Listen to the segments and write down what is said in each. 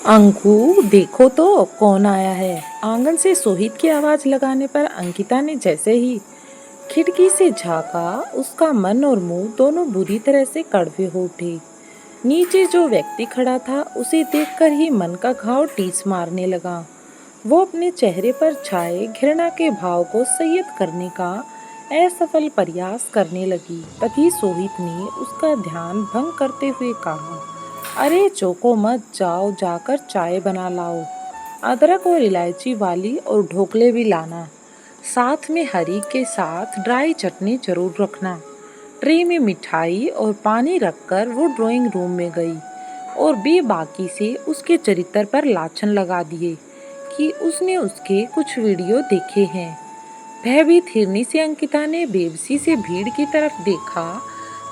अंकु, देखो तो कौन आया है। आंगन से सोहित की आवाज लगाने पर अंकिता ने जैसे ही खिड़की से झांका, उसका मन और मुंह दोनों बुरी तरह से कड़वे हो उठे। नीचे जो व्यक्ति खड़ा था, उसे देखकर ही मन का घाव टीस मारने लगा। वो अपने चेहरे पर छाए घृणा के भाव को संयत करने का असफल प्रयास करने लगी। तभी सोहित ने उसका ध्यान भंग करते हुए कहा, अरे चौको मत, जाओ जाकर चाय बना लाओ। अदरक और इलायची वाली और ढोकले भी लाना। साथ में हरी के साथ ड्राई चटनी जरूर रखना। ट्रे में मिठाई और पानी रखकर वो ड्राइंग रूम में गई और बेबाकी से उसके चरित्र पर लाछन लगा दिए कि उसने उसके कुछ वीडियो देखे हैं। भयभीत हिरनी से अंकिता ने बेबसी से भीड़ की तरफ देखा।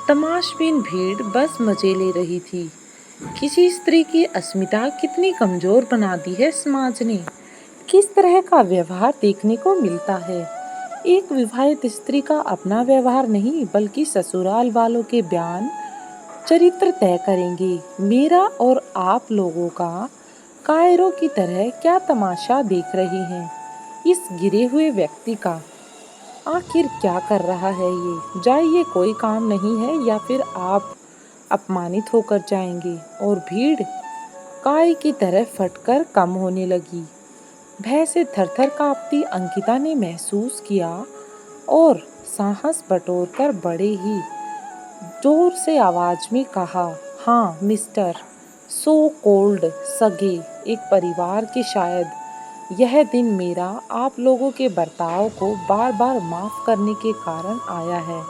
तमाशबीन भीड़ बस मजे ले रही थी। किसी स्त्री की अस्मिता कितनी कमजोर बना दी है समाज ने। किस तरह का व्यवहार देखने को मिलता है। एक विवाहित स्त्री का अपना व्यवहार नहीं, बल्कि ससुराल वालों के बयान चरित्र तय करेंगे। मेरा और आप लोगों का कायरों की तरह क्या तमाशा देख रहे हैं। इस गिरे हुए व्यक्ति का आखिर क्या कर रहा है ये। जाए ये कोई काम नहीं है, या फिर आप अपमानित होकर जाएंगे। और भीड़ काय की तरह फटकर कम होने लगी। भय से थरथर कांपती अंकिता ने महसूस किया और साहस बटोरकर बड़े ही जोर से आवाज में कहा, हाँ मिस्टर सो कोल्ड सगे एक परिवार के, शायद यह दिन मेरा आप लोगों के बर्ताव को बार बार माफ करने के कारण आया है।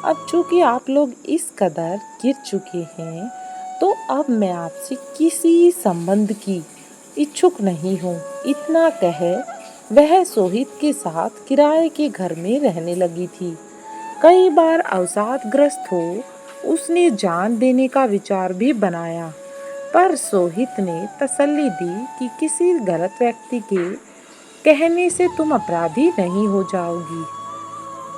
अब चूंकि आप लोग इस कदर गिर चुके हैं, तो अब मैं आपसे किसी संबंध की इच्छुक नहीं हूँ। इतना कह वह सोहित के साथ किराए के घर में रहने लगी थी। कई बार अवसादग्रस्त हो उसने जान देने का विचार भी बनाया, पर सोहित ने तसल्ली दी कि किसी गलत व्यक्ति के कहने से तुम अपराधी नहीं हो जाओगी।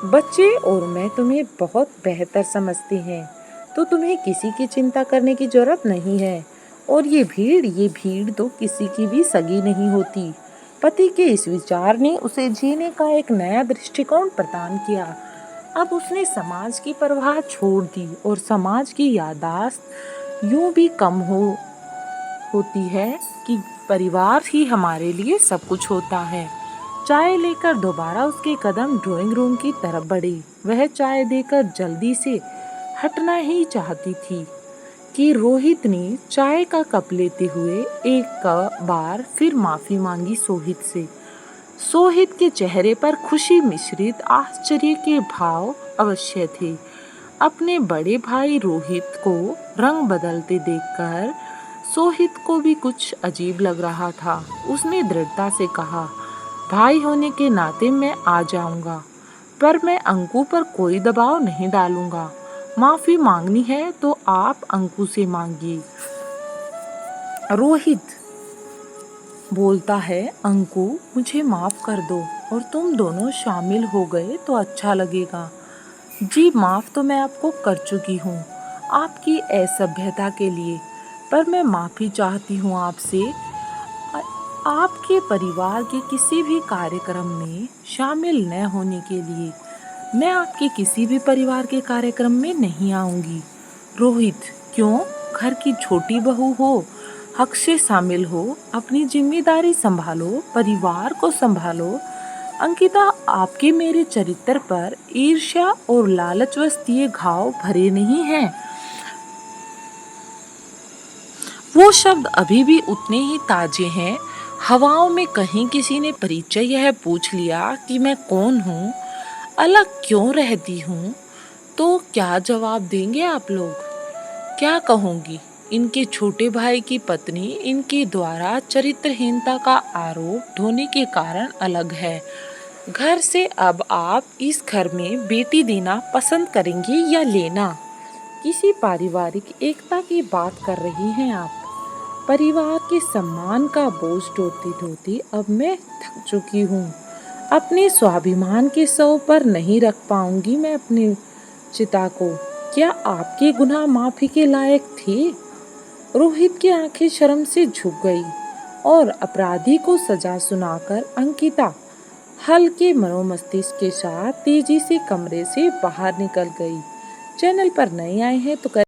बच्चे और मैं तुम्हें बहुत बेहतर समझते हैं, तो तुम्हें किसी की चिंता करने की जरूरत नहीं है। और ये भीड़ तो किसी की भी सगी नहीं होती। पति के इस विचार ने उसे जीने का एक नया दृष्टिकोण प्रदान किया। अब उसने समाज की परवाह छोड़ दी और समाज की याददाश्त यूं भी कम होती है कि परिवार ही हमारे लिए सब कुछ होता है। चाय लेकर दोबारा उसके कदम ड्राइंग रूम की तरफ बढ़े। वह चाय देकर जल्दी से हटना ही चाहती थी कि रोहित ने चाय का कप लेते हुए एक बार फिर माफी मांगी सोहित से। सोहित के चेहरे पर खुशी मिश्रित आश्चर्य के भाव अवश्य थे। अपने बड़े भाई रोहित को रंग बदलते देखकर सोहित को भी कुछ अजीब लग रहा था। उसने दृढ़ता से कहा, भाई होने के नाते मैं आ जाऊंगा, पर मैं अंकु पर कोई दबाव नहीं डालूंगा। माफी मांगनी है तो आप अंकु से मांगिए। रोहित बोलता है, अंकु मुझे माफ कर दो और तुम दोनों शामिल हो गए तो अच्छा लगेगा। जी माफ तो मैं आपको कर चुकी हूँ आपकी असभ्यता के लिए, पर मैं माफी चाहती हूँ आपसे आपके परिवार के किसी भी कार्यक्रम में शामिल न होने के लिए। मैं आपके किसी भी परिवार के कार्यक्रम में नहीं आऊंगी। रोहित, क्यों? घर की छोटी बहू हो, हक से शामिल हो, अपनी जिम्मेदारी संभालो, परिवार को संभालो। अंकिता, आपके मेरे चरित्र पर ईर्ष्या और लालचवश ये घाव भरे नहीं हैं। वो शब्द अभी भी उतने ही ताजे हैं। हवाओं में कहीं किसी ने परिचय यह पूछ लिया कि मैं कौन हूँ, अलग क्यों रहती हूँ, तो क्या जवाब देंगे आप लोग? क्या कहूँगी? इनके छोटे भाई की पत्नी इनके द्वारा चरित्रहीनता का आरोप ढोने के कारण अलग है। घर से अब आप इस घर में बेटी देना पसंद करेंगी या लेना? किसी पारिवारिक एकता की बात कर रही हैं आप। परिवार के सम्मान का बोझ ढोती ढोती अब मैं थक चुकी हूँ। अपने स्वाभिमान के शव पर नहीं रख पाऊंगी मैं अपनी चिता को। क्या आपके गुनाह माफी के लायक थे? रोहित की आंखें शर्म से झुक गई और अपराधी को सजा सुनाकर अंकिता हल्के मनोमस्तिष्क के साथ तेजी से कमरे से बाहर निकल गई। चैनल पर नए आए हैं तो